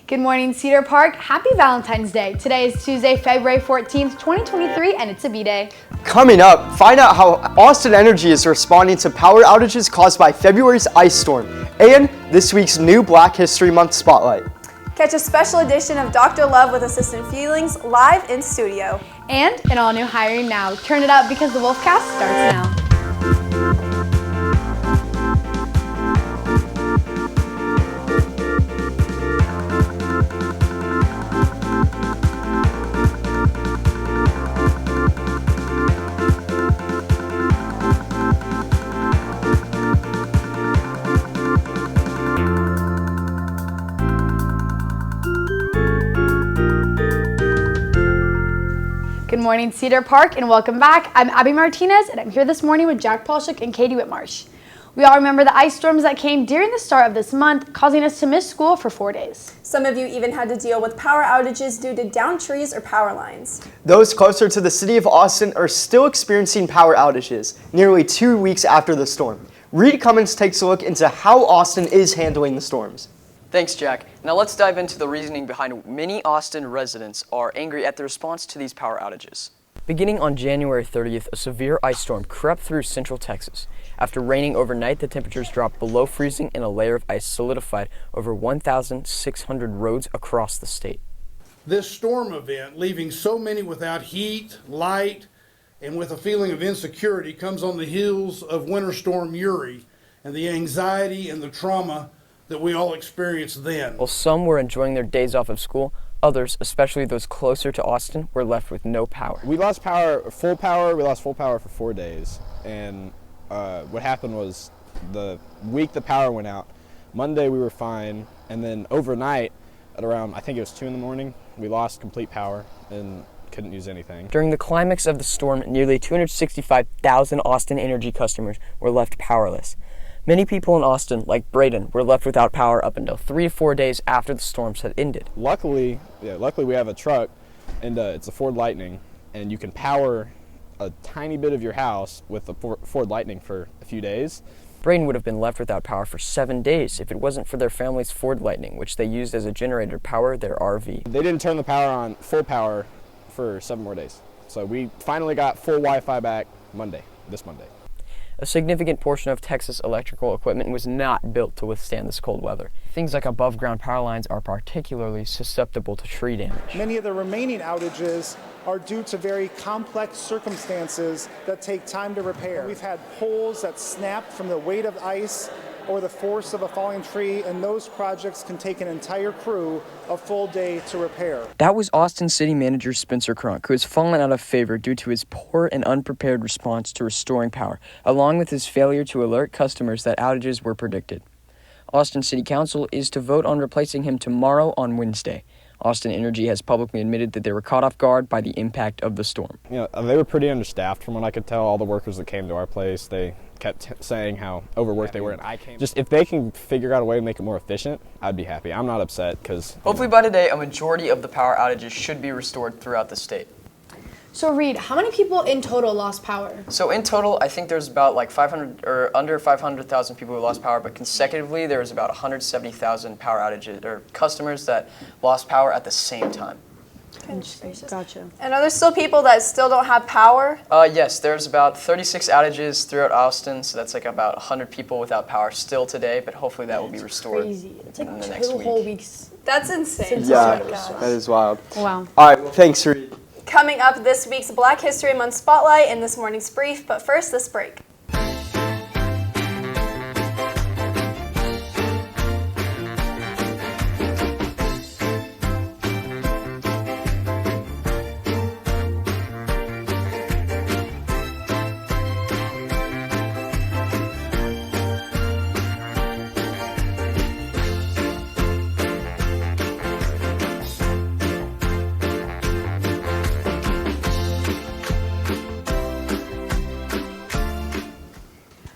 Good morning, Cedar Park. Happy Valentine's Day. Today is Tuesday, February 14th, 2023, and it's a B-Day. Coming up, find out how Austin Energy is responding to power outages caused by February's ice storm, and this week's new Black History Month Spotlight. Catch a special edition of Dr. Love with Assistant Feelings live in studio. And an all-new hiring now. Turn it up because the Wolfcast starts now. Good morning, Cedar Park, and welcome back. I'm Abby Martinez, and I'm here this morning with Jack Polshuk and Katie Whitmarsh. We all remember the ice storms that came during the start of this month, causing us to miss school for 4 days. Some of you even had to deal with power outages due to downed trees or power lines. Those closer to the city of Austin are still experiencing power outages, nearly 2 weeks after the storm. Reed Cummins takes a look into how Austin is handling the storms. Thanks, Jack. Now let's dive into the reasoning behind many Austin residents are angry at the response to these power outages. Beginning on January 30th, a severe ice storm crept through central Texas. After raining overnight, the temperatures dropped below freezing and a layer of ice solidified over 1,600 roads across the state. This storm event, leaving so many without heat, light, and with a feeling of insecurity, comes on the heels of Winter Storm Uri and the anxiety and the trauma that we all experienced then. While some were enjoying their days off of school, others, especially those closer to Austin, were left with no power. We lost full power for 4 days. And what happened was the week the power went out, Monday we were fine. And then overnight at around, I think it was 2 in the morning, we lost complete power and couldn't use anything. During the climax of the storm, nearly 265,000 Austin Energy customers were left powerless. Many people in Austin, like Braden, were left without power up until 3 to 4 days after the storms had ended. Luckily we have a truck, and it's a Ford Lightning, and you can power a tiny bit of your house with the Ford Lightning for a few days. Braden would have been left without power for 7 days if it wasn't for their family's Ford Lightning, which they used as a generator to power their RV. They didn't turn the power on full power for 7 more days. So we finally got full Wi-Fi back this Monday. A significant portion of Texas electrical equipment was not built to withstand this cold weather. Things like above-ground power lines are particularly susceptible to tree damage. Many of the remaining outages are due to very complex circumstances that take time to repair. We've had poles that snapped from the weight of ice or the force of a falling tree, and those projects can take an entire crew a full day to repair. That was Austin City Manager Spencer Cronk, who has fallen out of favor due to his poor and unprepared response to restoring power, along with his failure to alert customers that outages were predicted. Austin City Council is to vote on replacing him tomorrow on Wednesday. Austin Energy has publicly admitted that they were caught off guard by the impact of the storm. They were pretty understaffed from what I could tell. All the workers that came to our place, they kept saying how overworked they were. And if they can figure out a way to make it more efficient, I'd be happy. I'm not upset because hopefully by today, a majority of the power outages should be restored throughout the state. So Reed, how many people in total lost power? So in total, I think there's about like 500 or under 500,000 people who lost power, but consecutively there was about 170,000 power outages or customers that lost power at the same time. Gotcha. And are there still people that still don't have power? Yes, there's about 36 outages throughout Austin, so that's like about 100 people without power still today, but hopefully that will be restored Crazy. It's like in the 2 next week. whole weeks. That's insane. Yeah, that is wild. Wow. All right, well, thanks, Reed. Coming up this week's Black History Month Spotlight and this morning's brief, but first this break.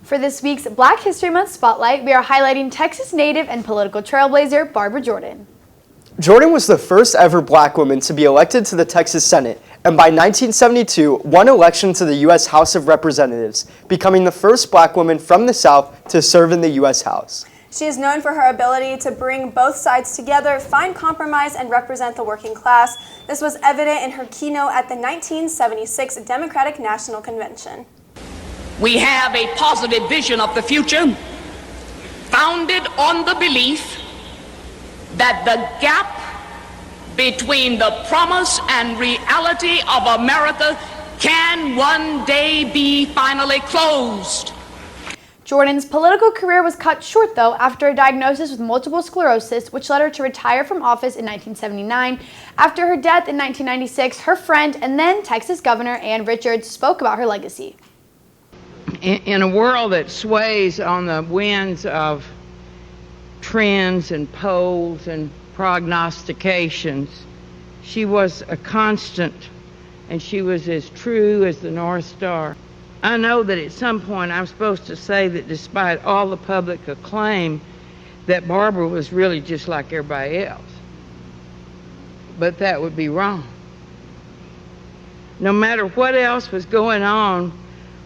For this week's Black History Month Spotlight, we are highlighting Texas native and political trailblazer Barbara Jordan. Jordan was the first ever black woman to be elected to the Texas Senate, and by 1972 won election to the U.S. House of Representatives, becoming the first black woman from the South to serve in the U.S. House. She is known for her ability to bring both sides together, find compromise, and represent the working class. This was evident in her keynote at the 1976 Democratic National Convention. We have a positive vision of the future founded on the belief that the gap between the promise and reality of America can one day be finally closed. Jordan's political career was cut short, though, after a diagnosis with multiple sclerosis, which led her to retire from office in 1979. After her death in 1996, her friend and then Texas Governor Ann Richards spoke about her legacy. In a world that sways on the winds of trends and polls and prognostications, she was a constant, and she was as true as the North Star. I know that at some point I'm supposed to say that despite all the public acclaim, that Barbara was really just like everybody else. But that would be wrong. No matter what else was going on,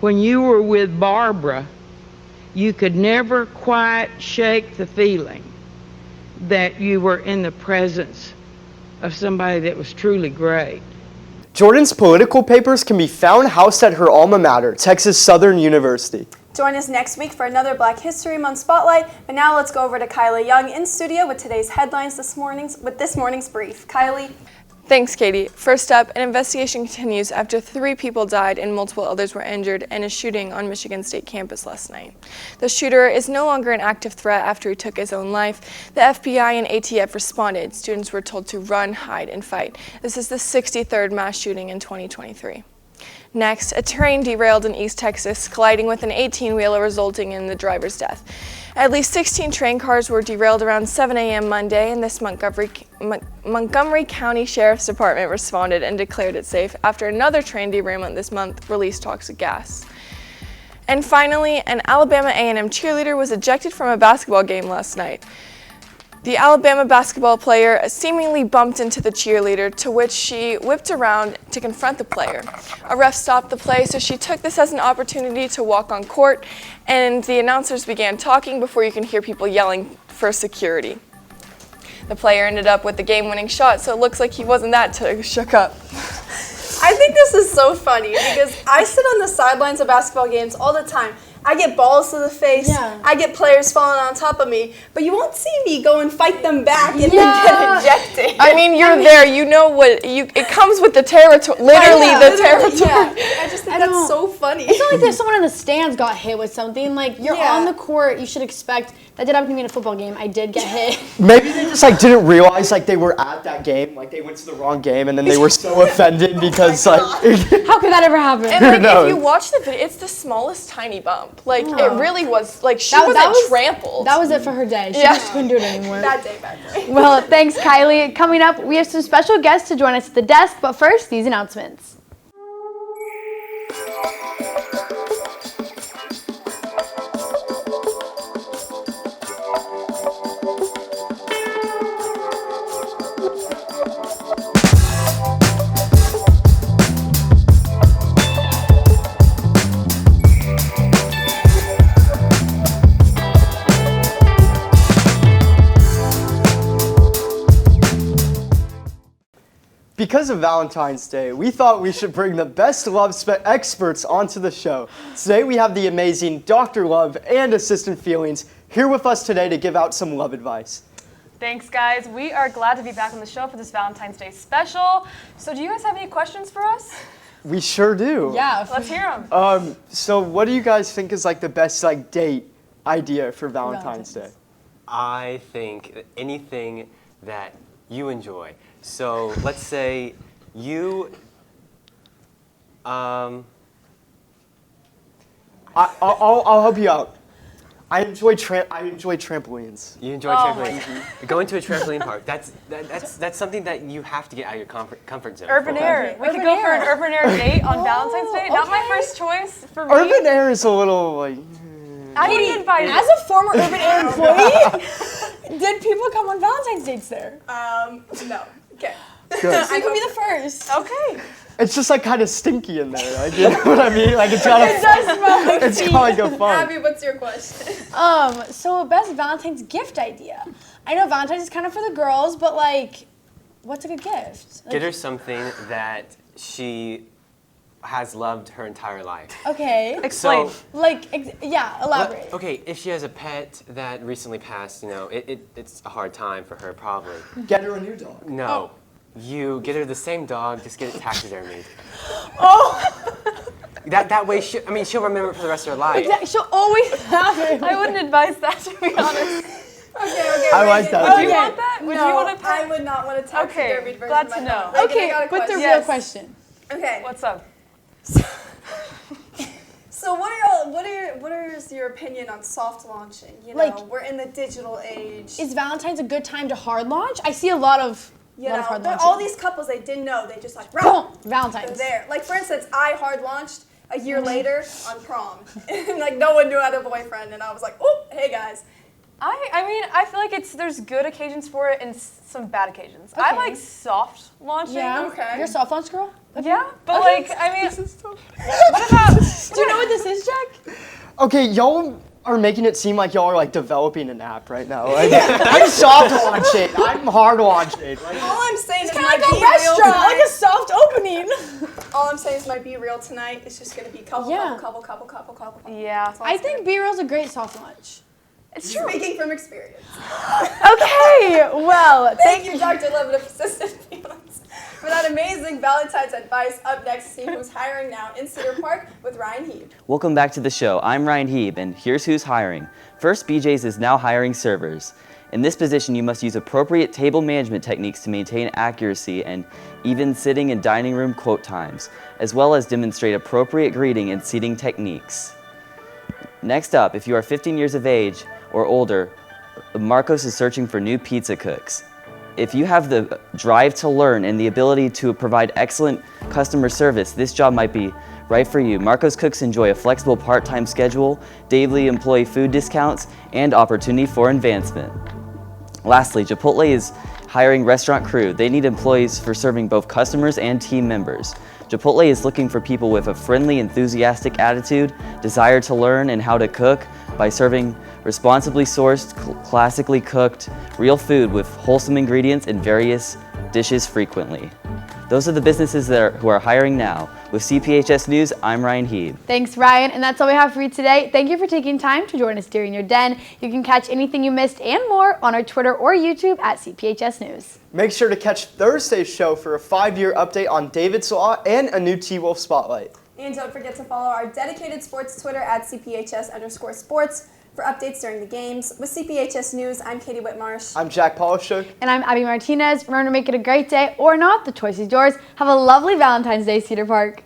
when you were with Barbara, you could never quite shake the feeling that you were in the presence of somebody that was truly great. Jordan's political papers can be found housed at her alma mater, Texas Southern University. Join us next week for another Black History Month Spotlight, but now let's go over to Kylie Young in studio with today's headlines this morning's brief. Kylie. Thanks, Katie. First up, an investigation continues after 3 people died and multiple others were injured in a shooting on Michigan State campus last night. The shooter is no longer an active threat after he took his own life. The FBI and ATF responded. Students were told to run, hide, and fight. This is the 63rd mass shooting in 2023. Next, a train derailed in East Texas, colliding with an 18-wheeler, resulting in the driver's death. At least 16 train cars were derailed around 7 a.m. Monday, and this Montgomery County Sheriff's Department responded and declared it safe after another train derailment this month released toxic gas. And finally, an Alabama A&M cheerleader was ejected from a basketball game last night. The Alabama basketball player seemingly bumped into the cheerleader, to which she whipped around to confront the player. A ref stopped the play, so she took this as an opportunity to walk on court, and the announcers began talking before you can hear people yelling for security. The player ended up with the game-winning shot, so it looks like he wasn't that shook up. I think this is so funny because I sit on the sidelines of basketball games all the time. I get balls to the face. Yeah. I get players falling on top of me, but you won't see me go and fight them back and then get ejected. I mean, there. You know what? It comes with the territory. Literally, the territory. Yeah. I just think that's so funny. It's not like there's someone in the stands got hit with something. Like, you're on the court. You should expect. That did happen to me in a football game. I did get hit. Maybe they just didn't realize they were at that game. They went to the wrong game, and then they were so offended because how could that ever happen? And if you watch the video, it's the smallest tiny bump. It really was, she wasn't trampled. That was it for her day. She just couldn't do it anymore. Bad day. Well, thanks, Kylie. Coming up, we have some special guests to join us at the desk, but first, these announcements. Because of Valentine's Day, we thought we should bring the best love experts onto the show. Today we have the amazing Dr. Love and Assistant Feelings here with us today to give out some love advice. Thanks, guys. We are glad to be back on the show for this Valentine's Day special. So do you guys have any questions for us? We sure do. Yeah. Let's hear them. So what do you guys think is the best date idea for Valentine's Day? I think anything that you enjoy. So let's say you, I'll help you out. I enjoy trampolines. You enjoy trampolines. Going to a trampoline park. That's something that you have to get out of your comfort zone. Urban air. We could go for an urban air date on Valentine's Day. Not my first choice for me. Urban air is a little I didn't get invited. As a former urban air employee, did people come on Valentine's dates there? No. Okay. Good. So you can be the first. Okay. It's just like kind of stinky in there. Like, you know what I mean? Like it's gotta. It does smell like It's feet. gotta go fun. Abby, what's your question? So best Valentine's gift idea. I know Valentine's is kind of for the girls, but like, what's a good gift? Get her something that she has loved her entire life. Okay. Explain. So, Elaborate. okay, if she has a pet that recently passed, it's a hard time for her probably. Get her a new dog. No. You get her the same dog, just get it taxidermied. Oh! That way, she'll remember it for the rest of her life. Exactly. She'll always have it. I wouldn't advise that, to be honest. Okay. I like that. Would you want that? Would you want a pet? I would not want a taxidermied version glad of my to know. dog. Megan, I Okay, got a but the question. real question. Okay. What's up? So what is your opinion on soft launching? You know, Like- we're in the digital age. Is Valentine's a good time to hard launch? I see a lot of hard launching. all these couples, they didn't know. They just like, Boom! they're Valentine's. there. Like, for instance, I hard launched a year later on prom. And like, no one knew I had a boyfriend. And I was like, oh, hey guys. I feel like there's good occasions for it and some bad occasions. I Okay. like soft launching. Yeah. Okay. You're a soft launch girl? Yeah, but what about? Do you know what this is, Jack? Okay, y'all are making it seem like y'all are like developing an app right now. Like, I'm soft launching. I'm hard launching. Like, All I'm saying is It's kind my of like Be a Real restaurant, tonight. like a soft opening. All I'm saying is my Be Real tonight is just gonna be couple. Yeah. I think B-Roll's a great soft launch. It's true. Speaking from experience. Okay, well, Thank you, Dr. Levin of Assistant Feelings, for that amazing Valentine's advice. Up next, see who's hiring now in Cedar Park with Ryan Heeb. Welcome back to the show. I'm Ryan Heeb, and here's who's hiring. First, BJ's is now hiring servers. In this position, you must use appropriate table management techniques to maintain accuracy and even sitting and dining room quote times, as well as demonstrate appropriate greeting and seating techniques. Next up, if you are 15 years of age or older, Marcos is searching for new pizza cooks. If you have the drive to learn and the ability to provide excellent customer service, this job might be right for you. Marcos Cooks enjoy a flexible part-time schedule, daily employee food discounts, and opportunity for advancement. Lastly, Chipotle is hiring restaurant crew. They need employees for serving both customers and team members. Chipotle is looking for people with a friendly, enthusiastic attitude, desire to learn and how to cook by serving responsibly sourced, classically cooked, real food with wholesome ingredients and various dishes frequently. Those are the businesses who are hiring now. With CPHS News, I'm Ryan Heeb. Thanks, Ryan, and that's all we have for you today. Thank you for taking time to join us during your den. You can catch anything you missed and more on our Twitter or YouTube at CPHS News. make sure to catch Thursday's show for a 5-year update on David's Law and a new T-Wolf Spotlight. And don't forget to follow our dedicated sports Twitter at CPHS_sports for updates during the games. With CPHS News, I'm Katie Whitmarsh. I'm Jack Polishuk. And I'm Abby Martinez. Remember to make it a great day or not. The choice is yours. Have a lovely Valentine's Day, Cedar Park.